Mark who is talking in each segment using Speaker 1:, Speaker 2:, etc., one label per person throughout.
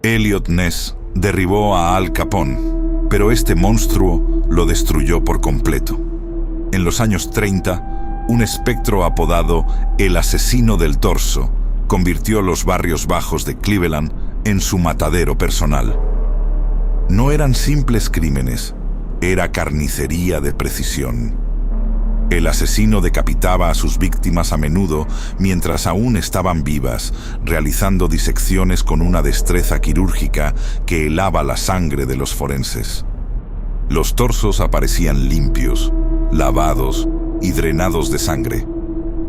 Speaker 1: Eliot Ness derribó a Al Capone, pero este monstruo lo destruyó por completo. En los años 30, un espectro apodado el asesino del torso convirtió los barrios bajos de Cleveland en su matadero personal. No eran simples crímenes, era carnicería de precisión. El asesino decapitaba a sus víctimas a menudo mientras aún estaban vivas, realizando disecciones con una destreza quirúrgica que helaba la sangre de los forenses. Los torsos aparecían limpios, lavados y drenados de sangre,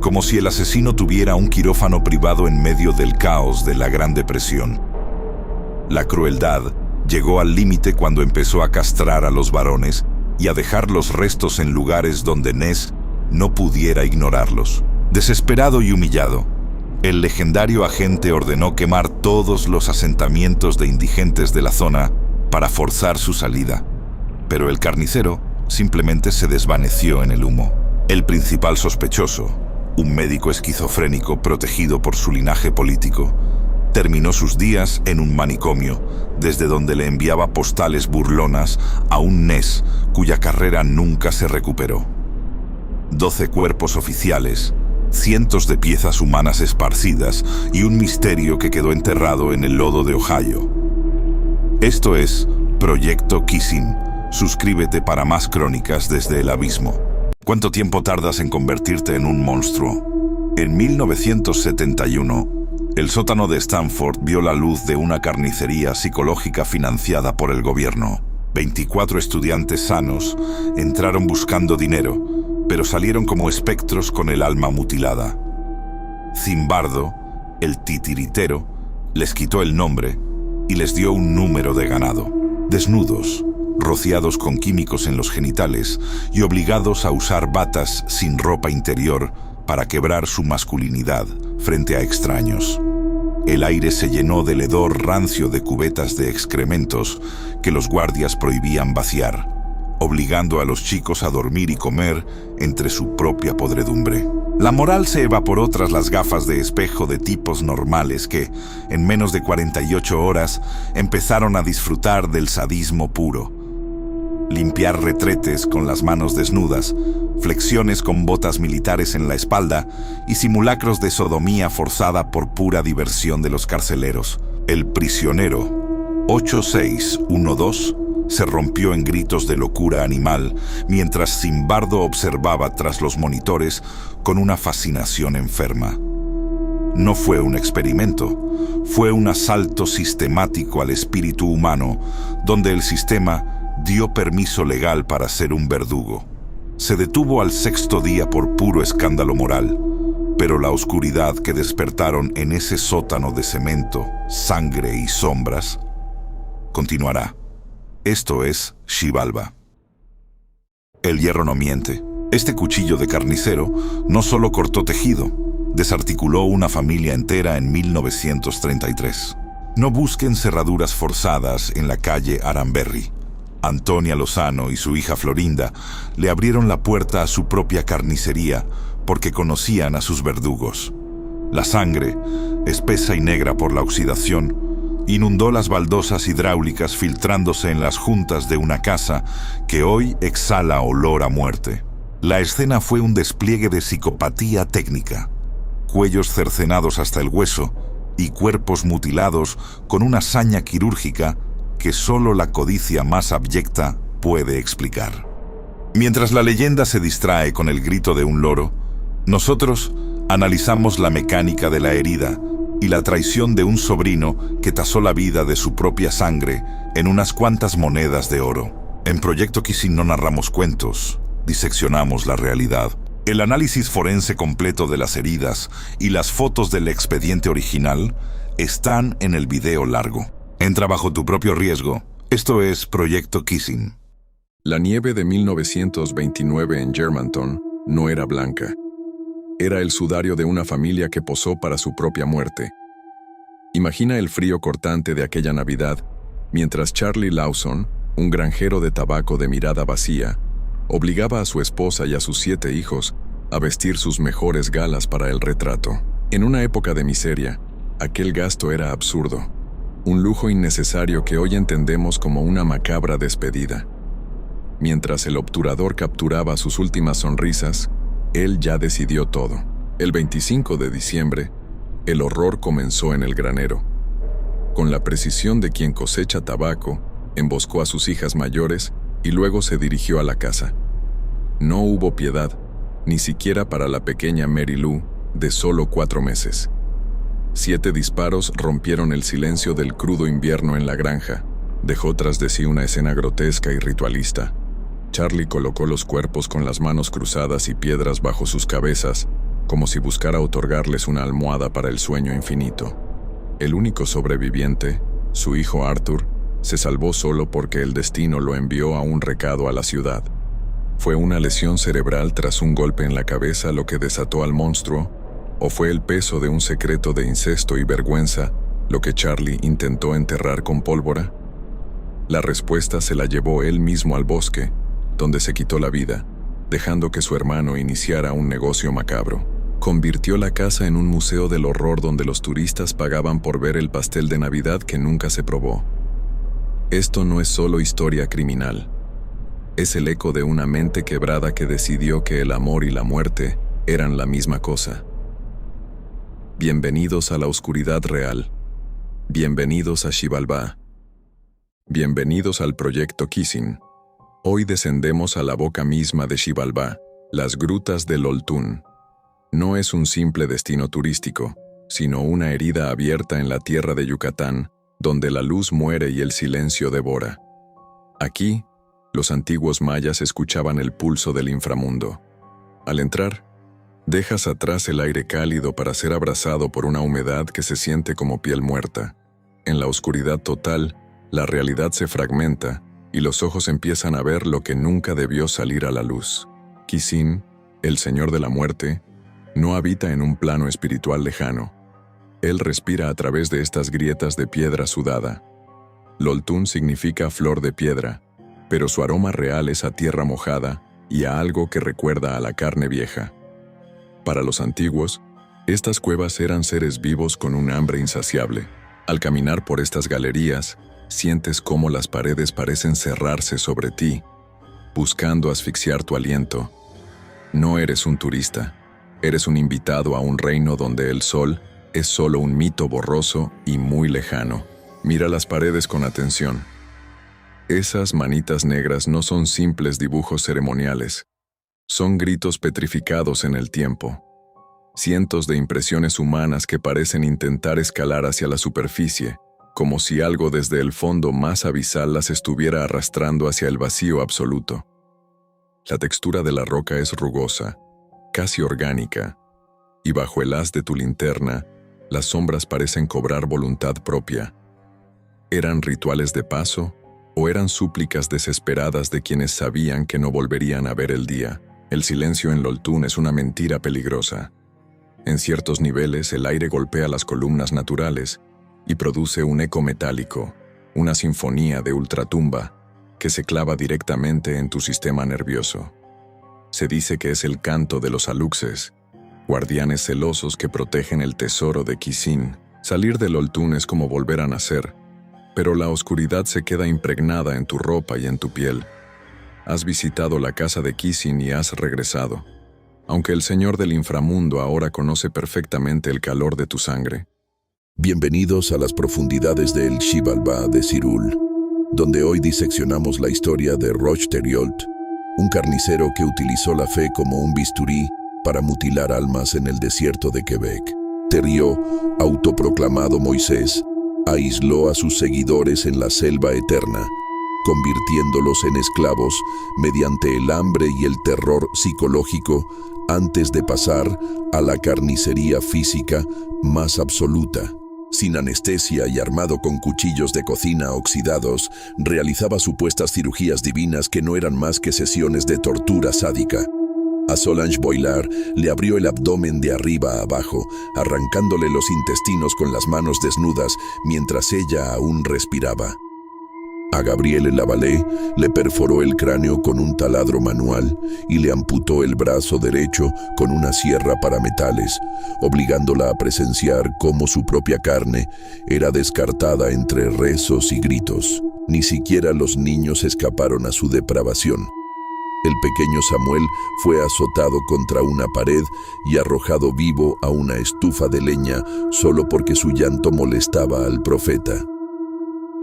Speaker 1: como si el asesino tuviera un quirófano privado en medio del caos de la Gran Depresión. La crueldad llegó al límite cuando empezó a castrar a los varones y a dejar los restos en lugares donde Ness no pudiera ignorarlos. Desesperado y humillado, el legendario agente ordenó quemar todos los asentamientos de indigentes de la zona para forzar su salida. Pero el carnicero simplemente se desvaneció en el humo. El principal sospechoso, un médico esquizofrénico protegido por su linaje político, terminó sus días en un manicomio, desde donde le enviaba postales burlonas a un Ness cuya carrera nunca se recuperó. 12 cuerpos oficiales, cientos de piezas humanas esparcidas y un misterio que quedó enterrado en el lodo de Ohio. Esto es Proyecto Kissing. Suscríbete para más crónicas desde el abismo. ¿Cuánto tiempo tardas en convertirte en un monstruo? En 1971, el sótano de Stanford vio la luz de una carnicería psicológica financiada por el gobierno. 24 estudiantes sanos entraron buscando dinero, pero salieron como espectros con el alma mutilada. Zimbardo, el titiritero, les quitó el nombre y les dio un número de ganado. Desnudos, rociados con químicos en los genitales y obligados a usar batas sin ropa interior para quebrar su masculinidad frente a extraños. El aire se llenó del hedor rancio de cubetas de excrementos que los guardias prohibían vaciar, obligando a los chicos a dormir y comer entre su propia podredumbre. La moral se evaporó tras las gafas de espejo de tipos normales que, en menos de 48 horas, empezaron a disfrutar del sadismo puro. Limpiar retretes con las manos desnudas, flexiones con botas militares en la espalda y simulacros de sodomía forzada por pura diversión de los carceleros. El prisionero 8612 se rompió en gritos de locura animal mientras Zimbardo observaba tras los monitores con una fascinación enferma. No fue un experimento, fue un asalto sistemático al espíritu humano donde el sistema dio permiso legal para ser un verdugo. Se detuvo al 6º día por puro escándalo moral, pero la oscuridad que despertaron en ese sótano de cemento, sangre y sombras continuará. Esto es Xibalba. El hierro no miente. Este cuchillo de carnicero no solo cortó tejido, desarticuló una familia entera en 1933. No busquen cerraduras forzadas en la calle Aranberry. Antonia Lozano y su hija Florinda le abrieron la puerta a su propia carnicería porque conocían a sus verdugos. La sangre, espesa y negra por la oxidación, inundó las baldosas hidráulicas filtrándose en las juntas de una casa que hoy exhala olor a muerte. La escena fue un despliegue de psicopatía técnica. Cuellos cercenados hasta el hueso y cuerpos mutilados con una saña quirúrgica que solo la codicia más abyecta puede explicar. Mientras la leyenda se distrae con el grito de un loro, nosotros analizamos la mecánica de la herida y la traición de un sobrino que tasó la vida de su propia sangre en unas cuantas monedas de oro. En Proyecto Kissing no narramos cuentos, diseccionamos la realidad. El análisis forense completo de las heridas y las fotos del expediente original están en el video largo. Entra bajo tu propio riesgo. Esto es Proyecto Kissing.
Speaker 2: La nieve de 1929 en Germantown no era blanca. Era el sudario de una familia que posó para su propia muerte. Imagina el frío cortante de aquella Navidad, mientras Charlie Lawson, un granjero de tabaco de mirada vacía, obligaba a su esposa y a sus 7 hijos a vestir sus mejores galas para el retrato. En una época de miseria, aquel gasto era absurdo. Un lujo innecesario que hoy entendemos como una macabra despedida. Mientras el obturador capturaba sus últimas sonrisas, él ya decidió todo. El 25 de diciembre, el horror comenzó en el granero. Con la precisión de quien cosecha tabaco, emboscó a sus hijas mayores y luego se dirigió a la casa. No hubo piedad, ni siquiera para la pequeña Mary Lou, de solo 4 meses. 7 disparos rompieron el silencio del crudo invierno en la granja. Dejó tras de sí una escena grotesca y ritualista. Charlie colocó los cuerpos con las manos cruzadas y piedras bajo sus cabezas, como si buscara otorgarles una almohada para el sueño infinito. El único sobreviviente, su hijo Arthur, se salvó solo porque el destino lo envió a un recado a la ciudad. ¿Fue una lesión cerebral tras un golpe en la cabeza lo que desató al monstruo? ¿O fue el peso de un secreto de incesto y vergüenza lo que Charlie intentó enterrar con pólvora? La respuesta se la llevó él mismo al bosque, donde se quitó la vida, dejando que su hermano iniciara un negocio macabro. Convirtió la casa en un museo del horror donde los turistas pagaban por ver el pastel de Navidad que nunca se probó. Esto no es solo historia criminal. Es el eco de una mente quebrada que decidió que el amor y la muerte eran la misma cosa. Bienvenidos a la oscuridad real. Bienvenidos a Xibalbá. Bienvenidos al Proyecto Kissing. Hoy descendemos a la boca misma de Xibalbá, las grutas del Oltún. No es un simple destino turístico, sino una herida abierta en la tierra de Yucatán, donde la luz muere y el silencio devora. Aquí, los antiguos mayas escuchaban el pulso del inframundo. Al entrar, dejas atrás el aire cálido para ser abrazado por una humedad que se siente como piel muerta. En la oscuridad total, la realidad se fragmenta y los ojos empiezan a ver lo que nunca debió salir a la luz. Kissing, el señor de la muerte, no habita en un plano espiritual lejano. Él respira a través de estas grietas de piedra sudada. Loltún significa flor de piedra, pero su aroma real es a tierra mojada y a algo que recuerda a la carne vieja. Para los antiguos, estas cuevas eran seres vivos con un hambre insaciable. Al caminar por estas galerías, sientes cómo las paredes parecen cerrarse sobre ti, buscando asfixiar tu aliento. No eres un turista, eres un invitado a un reino donde el sol es solo un mito borroso y muy lejano. Mira las paredes con atención. Esas manitas negras no son simples dibujos ceremoniales, son gritos petrificados en el tiempo. Cientos de impresiones humanas que parecen intentar escalar hacia la superficie, como si algo desde el fondo más abisal las estuviera arrastrando hacia el vacío absoluto. La textura de la roca es rugosa, casi orgánica, y bajo el haz de tu linterna, las sombras parecen cobrar voluntad propia. ¿Eran rituales de paso o eran súplicas desesperadas de quienes sabían que no volverían a ver el día? El silencio en Loltún es una mentira peligrosa. En ciertos niveles, el aire golpea las columnas naturales y produce un eco metálico, una sinfonía de ultratumba que se clava directamente en tu sistema nervioso. Se dice que es el canto de los aluxes, guardianes celosos que protegen el tesoro de Kissing. Salir del Loltún es como volver a nacer, pero la oscuridad se queda impregnada en tu ropa y en tu piel. Has visitado la casa de Kissing y has regresado, aunque el señor del inframundo ahora conoce perfectamente el calor de tu sangre.
Speaker 3: Bienvenidos a las profundidades del Xibalbá de Cyrul, donde hoy diseccionamos la historia de Roch Thériault, un carnicero que utilizó la fe como un bisturí para mutilar almas en el desierto de Quebec. Thériault, autoproclamado Moisés, aisló a sus seguidores en la selva eterna, convirtiéndolos en esclavos mediante el hambre y el terror psicológico antes de pasar a la carnicería física más absoluta. Sin anestesia y armado con cuchillos de cocina oxidados, realizaba supuestas cirugías divinas que no eran más que sesiones de tortura sádica. A Solange Boilard le abrió el abdomen de arriba a abajo, arrancándole los intestinos con las manos desnudas mientras ella aún respiraba. A Gabrielle Lavallée le perforó el cráneo con un taladro manual y le amputó el brazo derecho con una sierra para metales, obligándola a presenciar cómo su propia carne era descartada entre rezos y gritos. Ni siquiera los niños escaparon a su depravación. El pequeño Samuel fue azotado contra una pared y arrojado vivo a una estufa de leña solo porque su llanto molestaba al profeta.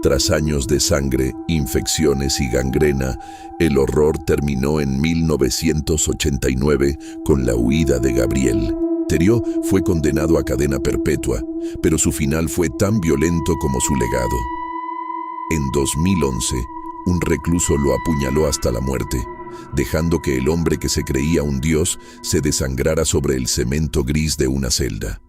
Speaker 3: Tras años de sangre, infecciones y gangrena, el horror terminó en 1989 con la huida de Gabrielle. Thériault fue condenado a cadena perpetua, pero su final fue tan violento como su legado. En 2011, un recluso lo apuñaló hasta la muerte, dejando que el hombre que se creía un dios se desangrara sobre el cemento gris de una celda.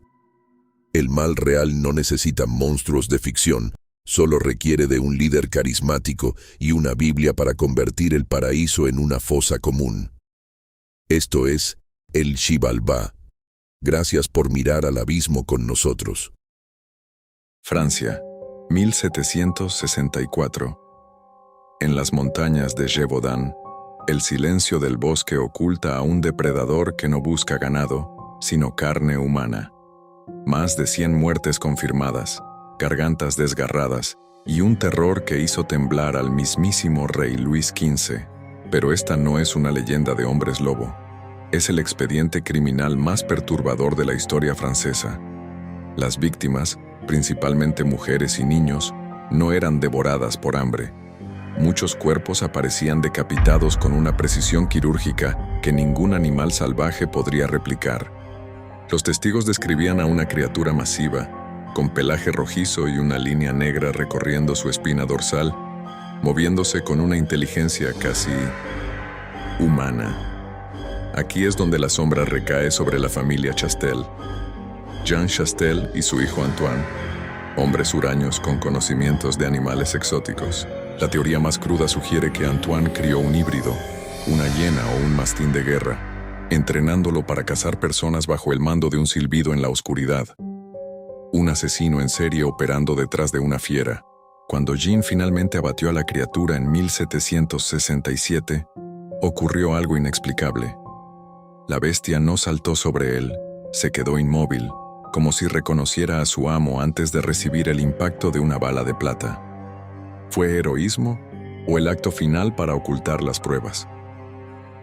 Speaker 3: El mal real no necesita monstruos de ficción, solo requiere de un líder carismático y una Biblia para convertir el paraíso en una fosa común. Esto es el Xibalbá. Gracias por mirar al abismo con nosotros.
Speaker 2: Francia, 1764. En las montañas de Gévaudan, el silencio del bosque oculta a un depredador que no busca ganado, sino carne humana. Más de 100 muertes confirmadas, gargantas desgarradas y un terror que hizo temblar al mismísimo rey Luis XV. Pero esta no es una leyenda de hombres lobo. Es el expediente criminal más perturbador de la historia francesa. Las víctimas, principalmente mujeres y niños, no eran devoradas por hambre. Muchos cuerpos aparecían decapitados con una precisión quirúrgica que ningún animal salvaje podría replicar. Los testigos describían a una criatura masiva, con pelaje rojizo y una línea negra recorriendo su espina dorsal, moviéndose con una inteligencia casi humana. Aquí es donde la sombra recae sobre la familia Chastel. Jean Chastel y su hijo Antoine, hombres huraños con conocimientos de animales exóticos. La teoría más cruda sugiere que Antoine crió un híbrido, una hiena o un mastín de guerra, entrenándolo para cazar personas bajo el mando de un silbido en la oscuridad. Un asesino en serie operando detrás de una fiera. Cuando Jean finalmente abatió a la criatura en 1767, ocurrió algo inexplicable. La bestia no saltó sobre él, se quedó inmóvil, como si reconociera a su amo antes de recibir el impacto de una bala de plata. ¿Fue heroísmo o el acto final para ocultar las pruebas?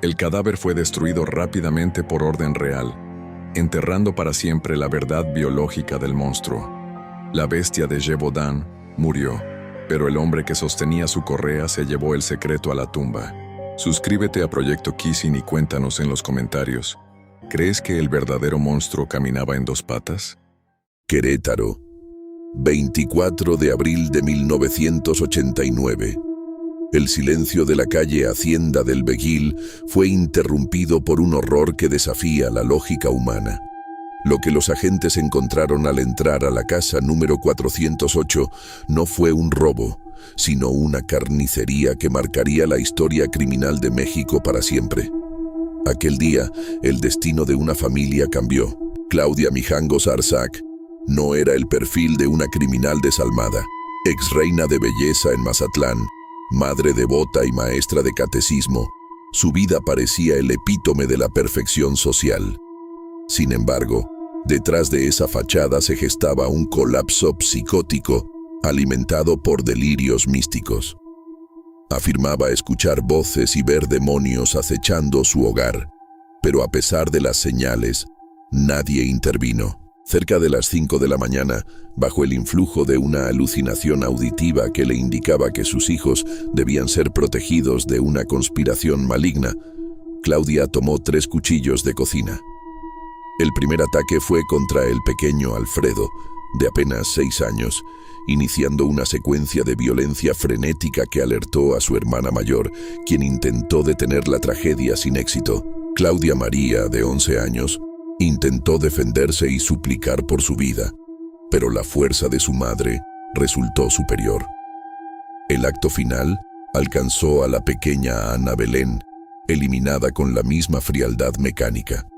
Speaker 2: El cadáver fue destruido rápidamente por orden real, enterrando para siempre la verdad biológica del monstruo. La bestia de Gévaudan murió, pero el hombre que sostenía su correa se llevó el secreto a la tumba. Suscríbete a Proyecto Kissing y cuéntanos en los comentarios, ¿crees que el verdadero monstruo caminaba en dos patas?
Speaker 3: Querétaro, 24 de abril de 1989. El silencio de la calle Hacienda del Veguil fue interrumpido por un horror que desafía la lógica humana. Lo que los agentes encontraron al entrar a la casa número 408 no fue un robo, sino una carnicería que marcaría la historia criminal de México para siempre. Aquel día, el destino de una familia cambió. Claudia Mijangos Arzac no era el perfil de una criminal desalmada, ex reina de belleza en Mazatlán, madre devota y maestra de catecismo. Su vida parecía el epítome de la perfección social. Sin embargo, detrás de esa fachada se gestaba un colapso psicótico alimentado por delirios místicos. Afirmaba escuchar voces y ver demonios acechando su hogar, pero a pesar de las señales, nadie intervino. Cerca de las 5 de la mañana, bajo el influjo de una alucinación auditiva que le indicaba que sus hijos debían ser protegidos de una conspiración maligna, Claudia tomó 3 cuchillos de cocina. El primer ataque fue contra el pequeño Alfredo, de apenas 6 años, iniciando una secuencia de violencia frenética que alertó a su hermana mayor, quien intentó detener la tragedia sin éxito. Claudia María, de 11 años, intentó defenderse y suplicar por su vida, pero la fuerza de su madre resultó superior. El acto final alcanzó a la pequeña Ana Belén, eliminada con la misma frialdad mecánica.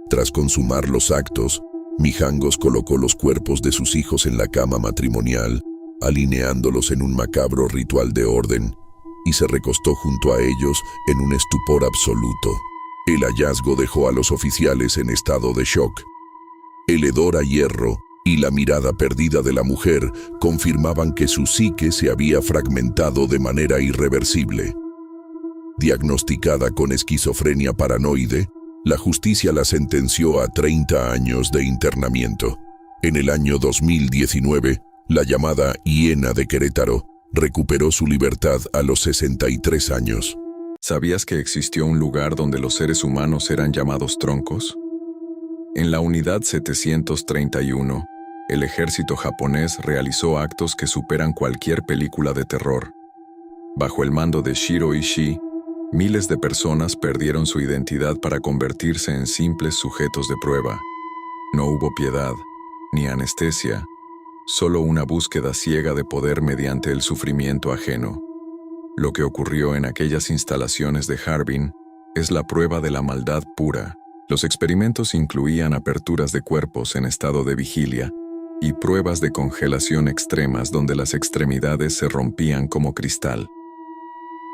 Speaker 3: Tras consumar los actos, Mijangos colocó los cuerpos de sus hijos en la cama matrimonial, alineándolos en un macabro ritual de orden, y se recostó junto a ellos en un estupor absoluto. El hallazgo dejó a los oficiales en estado de shock. El hedor a hierro y la mirada perdida de la mujer confirmaban que su psique se había fragmentado de manera irreversible. Diagnosticada con esquizofrenia paranoide, la justicia la sentenció a 30 años de internamiento. En el año 2019, la llamada hiena de Querétaro recuperó su libertad a los 63 años.
Speaker 2: ¿Sabías que existió un lugar donde los seres humanos eran llamados troncos? En la unidad 731, el ejército japonés realizó actos que superan cualquier película de terror. Bajo el mando de Shiro Ishii, miles de personas perdieron su identidad para convertirse en simples sujetos de prueba. No hubo piedad, ni anestesia, solo una búsqueda ciega de poder mediante el sufrimiento ajeno. Lo que ocurrió en aquellas instalaciones de Harbin es la prueba de la maldad pura. Los experimentos incluían aperturas de cuerpos en estado de vigilia y pruebas de congelación extremas donde las extremidades se rompían como cristal.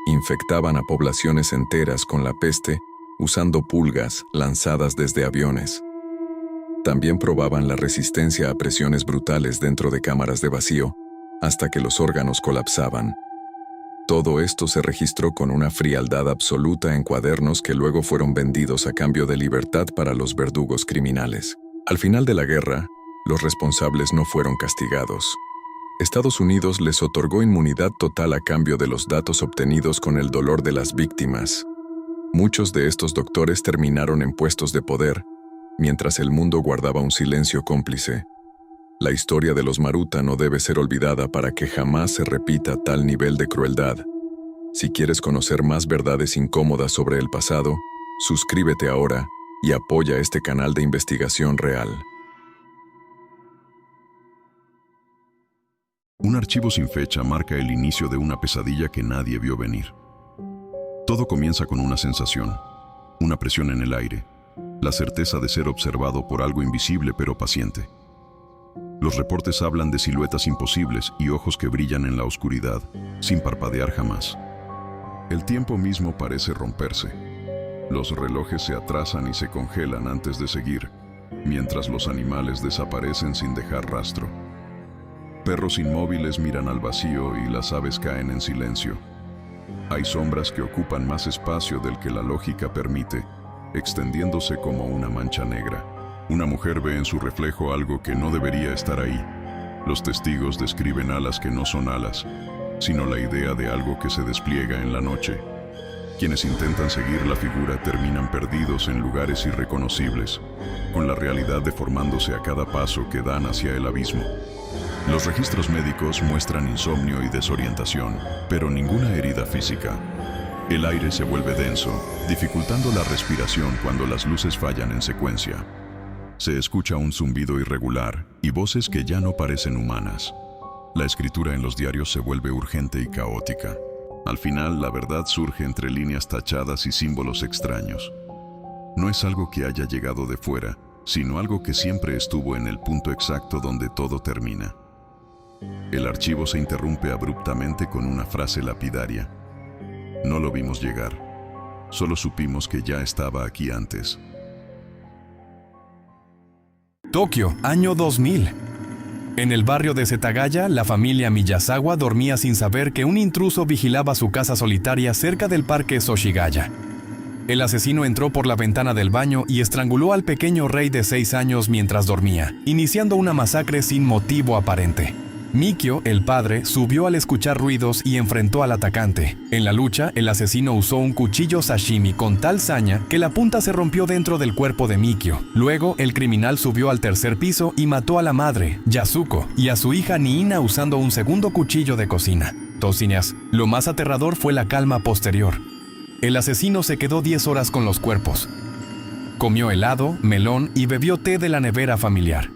Speaker 2: Infectaban a poblaciones enteras con la peste usando pulgas lanzadas desde aviones. También probaban la resistencia a presiones brutales dentro de cámaras de vacío hasta que los órganos colapsaban. Todo esto se registró con una frialdad absoluta en cuadernos que luego fueron vendidos a cambio de libertad para los verdugos criminales. Al final de la guerra, los responsables no fueron castigados. Estados Unidos les otorgó inmunidad total a cambio de los datos obtenidos con el dolor de las víctimas. Muchos de estos doctores terminaron en puestos de poder, mientras el mundo guardaba un silencio cómplice. La historia de los Maruta no debe ser olvidada para que jamás se repita tal nivel de crueldad. Si quieres conocer más verdades incómodas sobre el pasado, suscríbete ahora y apoya este canal de investigación real.
Speaker 1: Un archivo sin fecha marca el inicio de una pesadilla que nadie vio venir. Todo comienza con una sensación, una presión en el aire, la certeza de ser observado por algo invisible pero paciente. Los reportes hablan de siluetas imposibles y ojos que brillan en la oscuridad, sin parpadear jamás. El tiempo mismo parece romperse. Los relojes se atrasan y se congelan antes de seguir, mientras los animales desaparecen sin dejar rastro. Perros inmóviles miran al vacío y las aves caen en silencio. Hay sombras que ocupan más espacio del que la lógica permite, extendiéndose como una mancha negra. Una mujer ve en su reflejo algo que no debería estar ahí. Los testigos describen alas que no son alas, sino la idea de algo que se despliega en la noche. Quienes intentan seguir la figura terminan perdidos en lugares irreconocibles, con la realidad deformándose a cada paso que dan hacia el abismo. Los registros médicos muestran insomnio y desorientación, pero ninguna herida física. El aire se vuelve denso, dificultando la respiración cuando las luces fallan en secuencia. Se escucha un zumbido irregular y voces que ya no parecen humanas. La escritura en los diarios se vuelve urgente y caótica. Al final, la verdad surge entre líneas tachadas y símbolos extraños. No es algo que haya llegado de fuera, sino algo que siempre estuvo en el punto exacto donde todo termina. El archivo se interrumpe abruptamente con una frase lapidaria. No lo vimos llegar. Solo supimos que ya estaba aquí antes.
Speaker 4: Tokio, año 2000. En el barrio de Setagaya, la familia Miyazawa dormía sin saber que un intruso vigilaba su casa solitaria cerca del parque Soshigaya. El asesino entró por la ventana del baño y estranguló al pequeño rey de 6 años mientras dormía, iniciando una masacre sin motivo aparente. Mikio, el padre, subió al escuchar ruidos y enfrentó al atacante. En la lucha, el asesino usó un cuchillo sashimi con tal saña que la punta se rompió dentro del cuerpo de Mikio. Luego, el criminal subió al tercer piso y mató a la madre, Yasuko, y a su hija Niina usando un segundo cuchillo de cocina. Tocinas. Lo más aterrador fue la calma posterior. El asesino se quedó 10 horas con los cuerpos. Comió helado, melón y bebió té de la nevera familiar.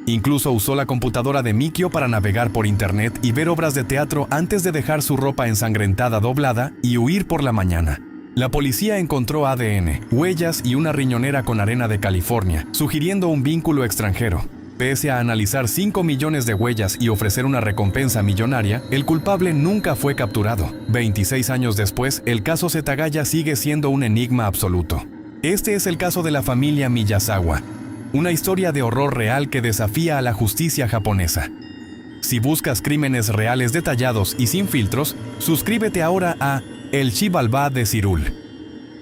Speaker 4: Incluso usó la computadora de Mikio para navegar por internet y ver obras de teatro antes de dejar su ropa ensangrentada doblada y huir por la mañana. La policía encontró ADN, huellas y una riñonera con arena de California, sugiriendo un vínculo extranjero. Pese a analizar 5 millones de huellas y ofrecer una recompensa millonaria, el culpable nunca fue capturado. 26 años después, el caso Setagaya sigue siendo un enigma absoluto. Este es el caso de la familia Miyazawa, una historia de horror real que desafía a la justicia japonesa. Si buscas crímenes reales detallados y sin filtros, suscríbete ahora a El Xibalbá de Cyrul.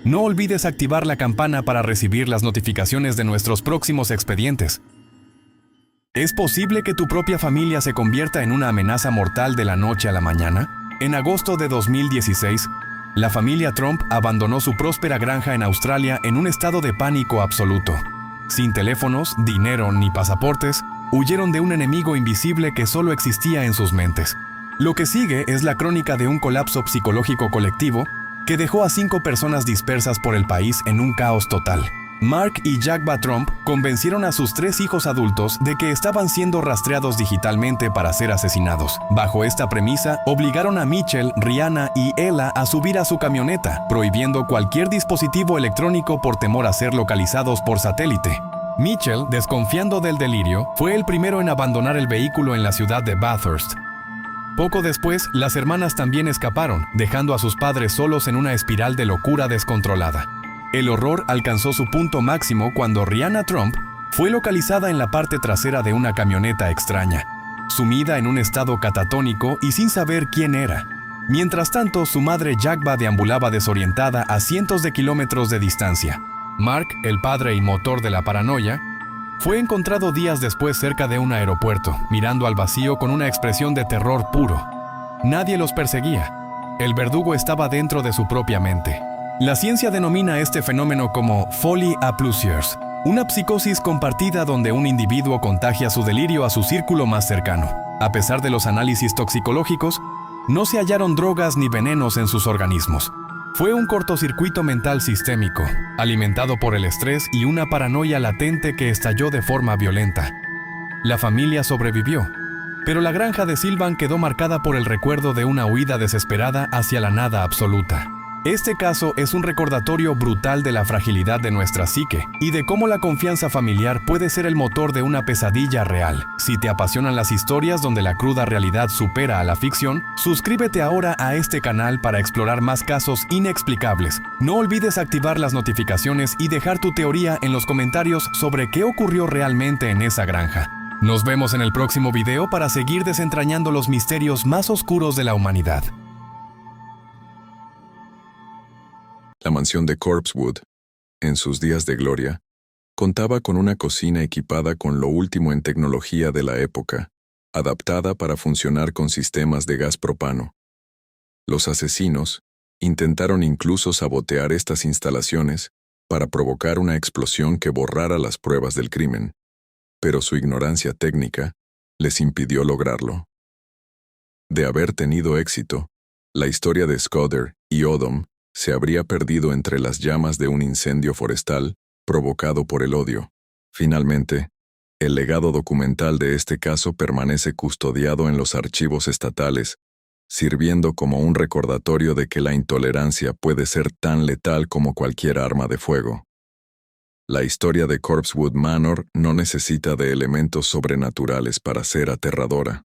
Speaker 4: No olvides activar la campana para recibir las notificaciones de nuestros próximos expedientes. ¿Es posible que tu propia familia se convierta en una amenaza mortal de la noche a la mañana? En agosto de 2016, la familia Trump abandonó su próspera granja en Australia en un estado de pánico absoluto. Sin teléfonos, dinero ni pasaportes, huyeron de un enemigo invisible que solo existía en sus mentes. Lo que sigue es la crónica de un colapso psicológico colectivo que dejó a 5 personas dispersas por el país en un caos total. Mark y Jagba Trump convencieron a sus 3 hijos adultos de que estaban siendo rastreados digitalmente para ser asesinados. Bajo esta premisa, obligaron a Mitchell, Rihanna y Ella a subir a su camioneta, prohibiendo cualquier dispositivo electrónico por temor a ser localizados por satélite. Mitchell, desconfiando del delirio, fue el primero en abandonar el vehículo en la ciudad de Bathurst. Poco después, las hermanas también escaparon, dejando a sus padres solos en una espiral de locura descontrolada. El horror alcanzó su punto máximo cuando Rihanna Trump fue localizada en la parte trasera de una camioneta extraña, sumida en un estado catatónico y sin saber quién era. Mientras tanto, su madre Jagba deambulaba desorientada a cientos de kilómetros de distancia. Mark, el padre y motor de la paranoia, fue encontrado días después cerca de un aeropuerto, mirando al vacío con una expresión de terror puro. Nadie los perseguía. El verdugo estaba dentro de su propia mente. La ciencia denomina este fenómeno como folie à plusieurs, una psicosis compartida donde un individuo contagia su delirio a su círculo más cercano. A pesar de los análisis toxicológicos, no se hallaron drogas ni venenos en sus organismos. Fue un cortocircuito mental sistémico, alimentado por el estrés y una paranoia latente que estalló de forma violenta. La familia sobrevivió, pero la granja de Sylvan quedó marcada por el recuerdo de una huida desesperada hacia la nada absoluta. Este caso es un recordatorio brutal de la fragilidad de nuestra psique y de cómo la confianza familiar puede ser el motor de una pesadilla real. Si te apasionan las historias donde la cruda realidad supera a la ficción, suscríbete ahora a este canal para explorar más casos inexplicables. No olvides activar las notificaciones y dejar tu teoría en los comentarios sobre qué ocurrió realmente en esa granja. Nos vemos en el próximo video para seguir desentrañando los misterios más oscuros de la humanidad.
Speaker 2: La mansión de Corpsewood, en sus días de gloria, contaba con una cocina equipada con lo último en tecnología de la época, adaptada para funcionar con sistemas de gas propano. Los asesinos intentaron incluso sabotear estas instalaciones para provocar una explosión que borrara las pruebas del crimen, pero su ignorancia técnica les impidió lograrlo. De haber tenido éxito, la historia de Scudder y Odom se habría perdido entre las llamas de un incendio forestal provocado por el odio. Finalmente, el legado documental de este caso permanece custodiado en los archivos estatales, sirviendo como un recordatorio de que la intolerancia puede ser tan letal como cualquier arma de fuego. La historia de Corpsewood Manor no necesita de elementos sobrenaturales para ser aterradora.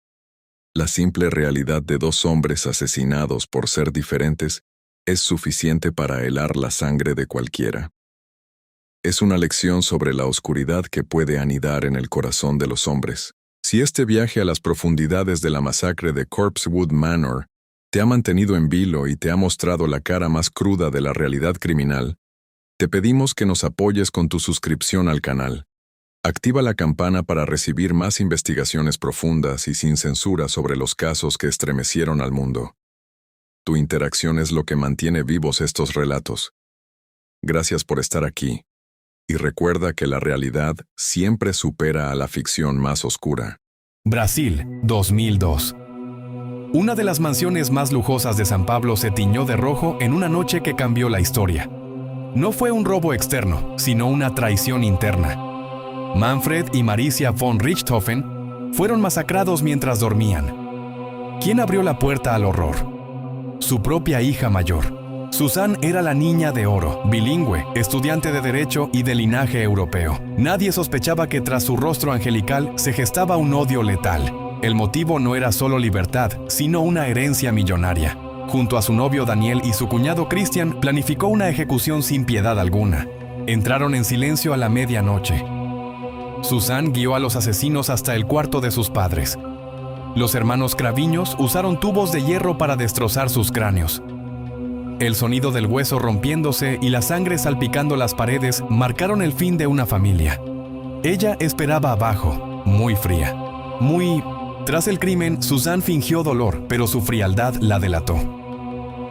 Speaker 2: La simple realidad de 2 hombres asesinados por ser diferentes es suficiente para helar la sangre de cualquiera. Es una lección sobre la oscuridad que puede anidar en el corazón de los hombres. Si este viaje a las profundidades de la masacre de Corpsewood Manor te ha mantenido en vilo y te ha mostrado la cara más cruda de la realidad criminal, te pedimos que nos apoyes con tu suscripción al canal. Activa la campana para recibir más investigaciones profundas y sin censura sobre los casos que estremecieron al mundo. Tu interacción es lo que mantiene vivos estos relatos. Gracias por estar aquí. Y recuerda que la realidad siempre supera a la ficción más oscura.
Speaker 4: Brasil, 2002. Una de las mansiones más lujosas de San Pablo se tiñó de rojo en una noche que cambió la historia. No fue un robo externo, sino una traición interna. Manfred y Maricia von Richthofen fueron masacrados mientras dormían. ¿Quién abrió la puerta al horror? Su propia hija mayor, Susan era la niña de oro, bilingüe, estudiante de derecho y de linaje europeo. Nadie sospechaba que tras su rostro angelical se gestaba un odio letal. El motivo no era solo libertad, sino una herencia millonaria. Junto a su novio Daniel y su cuñado Christian, planificó una ejecución sin piedad alguna. Entraron en silencio a la medianoche. Susan guió a los asesinos hasta el cuarto de sus padres. Los hermanos Craviños usaron tubos de hierro para destrozar sus cráneos. El sonido del hueso rompiéndose y la sangre salpicando las paredes marcaron el fin de una familia. Ella esperaba abajo, muy fría, Tras el crimen, Susan fingió dolor, pero su frialdad la delató.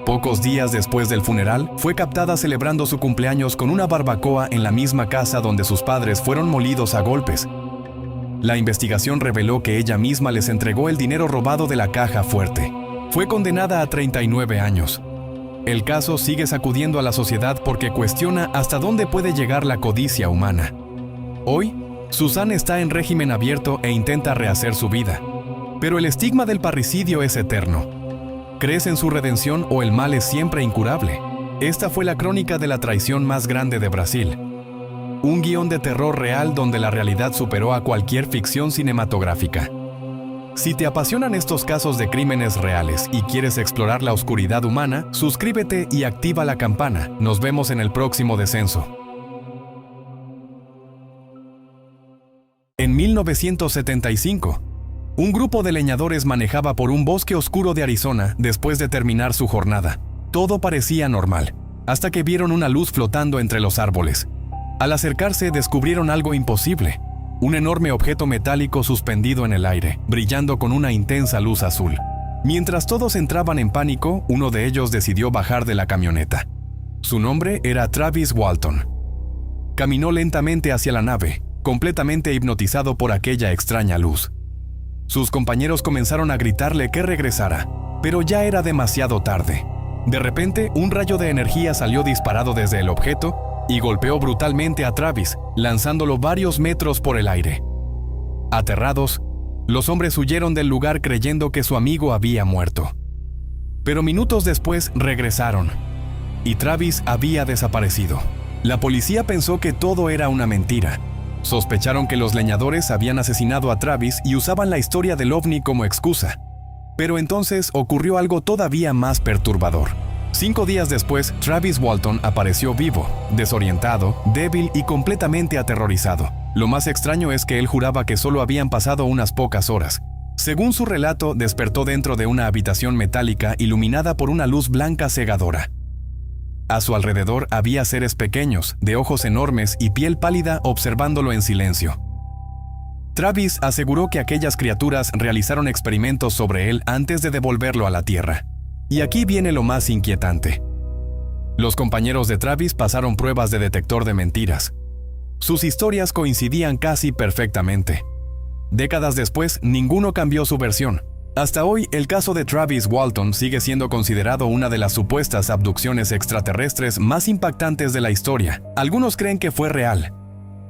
Speaker 4: Pocos días después del funeral, fue captada celebrando su cumpleaños con una barbacoa en la misma casa donde sus padres fueron molidos a golpes. La investigación reveló que ella misma les entregó el dinero robado de la caja fuerte. Fue condenada a 39 años. El caso sigue sacudiendo a la sociedad porque cuestiona hasta dónde puede llegar la codicia humana. Hoy, Susan está en régimen abierto e intenta rehacer su vida. Pero el estigma del parricidio es eterno. ¿Crees en su redención o el mal es siempre incurable? Esta fue la crónica de la traición más grande de Brasil. Un guión de terror real donde la realidad superó a cualquier ficción cinematográfica. Si te apasionan estos casos de crímenes reales y quieres explorar la oscuridad humana, suscríbete y activa la campana. Nos vemos en el próximo descenso. En 1975, un grupo de leñadores manejaba por un bosque oscuro de Arizona después de terminar su jornada. Todo parecía normal, hasta que vieron una luz flotando entre los árboles. Al acercarse, descubrieron algo imposible. Un enorme objeto metálico suspendido en el aire, brillando con una intensa luz azul. Mientras todos entraban en pánico, uno de ellos decidió bajar de la camioneta. Su nombre era Travis Walton. Caminó lentamente hacia la nave, completamente hipnotizado por aquella extraña luz. Sus compañeros comenzaron a gritarle que regresara, pero ya era demasiado tarde. De repente, un rayo de energía salió disparado desde el objeto y golpeó brutalmente a Travis, lanzándolo varios metros por el aire. Aterrados, los hombres huyeron del lugar creyendo que su amigo había muerto. Pero minutos después regresaron, y Travis había desaparecido. La policía pensó que todo era una mentira. Sospecharon que los leñadores habían asesinado a Travis y usaban la historia del ovni como excusa. Pero entonces ocurrió algo todavía más perturbador. 5 días después, Travis Walton apareció vivo, desorientado, débil y completamente aterrorizado. Lo más extraño es que él juraba que solo habían pasado unas pocas horas. Según su relato, despertó dentro de una habitación metálica iluminada por una luz blanca cegadora. A su alrededor había seres pequeños, de ojos enormes y piel pálida observándolo en silencio. Travis aseguró que aquellas criaturas realizaron experimentos sobre él antes de devolverlo a la Tierra. Y aquí viene lo más inquietante. Los compañeros de Travis pasaron pruebas de detector de mentiras. Sus historias coincidían casi perfectamente. Décadas después, ninguno cambió su versión. Hasta hoy, el caso de Travis Walton sigue siendo considerado una de las supuestas abducciones extraterrestres más impactantes de la historia. Algunos creen que fue real.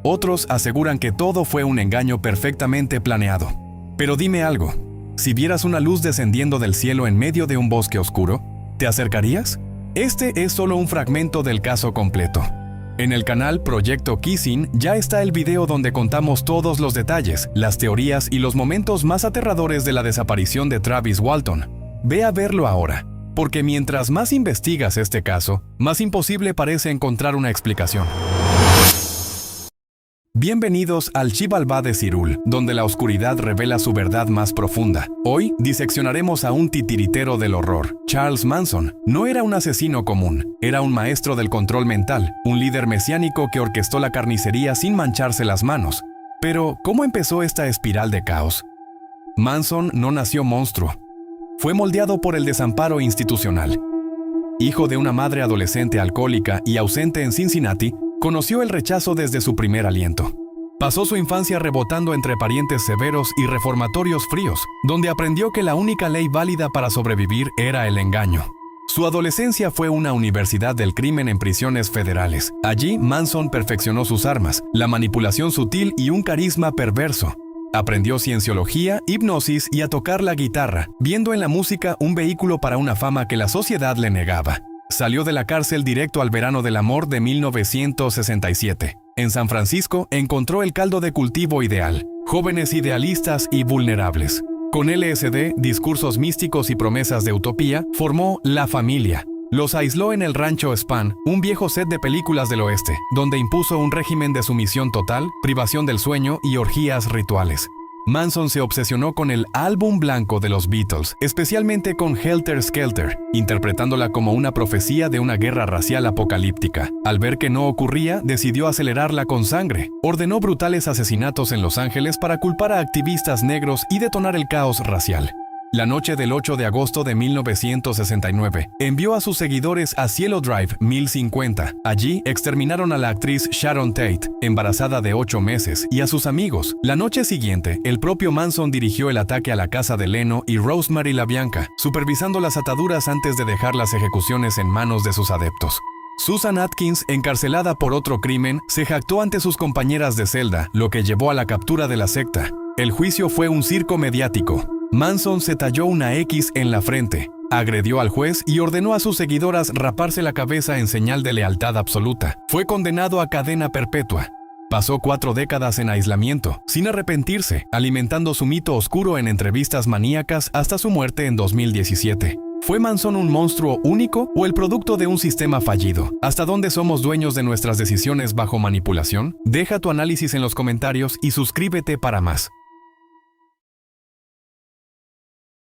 Speaker 4: Otros aseguran que todo fue un engaño perfectamente planeado. Pero dime algo. Si vieras una luz descendiendo del cielo en medio de un bosque oscuro, ¿te acercarías? Este es solo un fragmento del caso completo. En el canal Proyecto Kissing ya está el video donde contamos todos los detalles, las teorías y los momentos más aterradores de la desaparición de Travis Walton. Ve a verlo ahora, porque mientras más investigas este caso, más imposible parece encontrar una explicación. Bienvenidos al Xibalbá de Cirul, donde la oscuridad revela su verdad más profunda. Hoy diseccionaremos a un titiritero del horror. Charles Manson no era un asesino común, era un maestro del control mental, un líder mesiánico que orquestó la carnicería sin mancharse las manos. Pero, ¿cómo empezó esta espiral de caos? Manson no nació monstruo. Fue moldeado por el desamparo institucional. Hijo de una madre adolescente alcohólica y ausente en Cincinnati, conoció el rechazo desde su primer aliento. Pasó su infancia rebotando entre parientes severos y reformatorios fríos, donde aprendió que la única ley válida para sobrevivir era el engaño. Su adolescencia fue una universidad del crimen en prisiones federales. Allí, Manson perfeccionó sus armas, la manipulación sutil y un carisma perverso. Aprendió cienciología, hipnosis y a tocar la guitarra, viendo en la música un vehículo para una fama que la sociedad le negaba. Salió de la cárcel directo al verano del amor de 1967. En San Francisco encontró el caldo de cultivo ideal, jóvenes idealistas y vulnerables. Con LSD, discursos místicos y promesas de utopía, formó La Familia. Los aisló en el rancho Span, un viejo set de películas del oeste, donde impuso un régimen de sumisión total, privación del sueño y orgías rituales. Manson se obsesionó con el álbum blanco de los Beatles, especialmente con Helter Skelter, interpretándola como una profecía de una guerra racial apocalíptica. Al ver que no ocurría, decidió acelerarla con sangre. Ordenó brutales asesinatos en Los Ángeles para culpar a activistas negros y detonar el caos racial. La noche del 8 de agosto de 1969, envió a sus seguidores a Cielo Drive 1050. Allí exterminaron a la actriz Sharon Tate, embarazada de 8 meses, y a sus amigos. La noche siguiente, el propio Manson dirigió el ataque a la casa de Leno y Rosemary LaBianca, supervisando las ataduras antes de dejar las ejecuciones en manos de sus adeptos. Susan Atkins, encarcelada por otro crimen, se jactó ante sus compañeras de celda, lo que llevó a la captura de la secta. El juicio fue un circo mediático. Manson se talló una X en la frente, agredió al juez y ordenó a sus seguidoras raparse la cabeza en señal de lealtad absoluta. Fue condenado a cadena perpetua. Pasó 4 décadas en aislamiento, sin arrepentirse, alimentando su mito oscuro en entrevistas maníacas hasta su muerte en 2017. ¿Fue Manson un monstruo único o el producto de un sistema fallido? ¿Hasta dónde somos dueños de nuestras decisiones bajo manipulación? Deja tu análisis en los comentarios y suscríbete para más.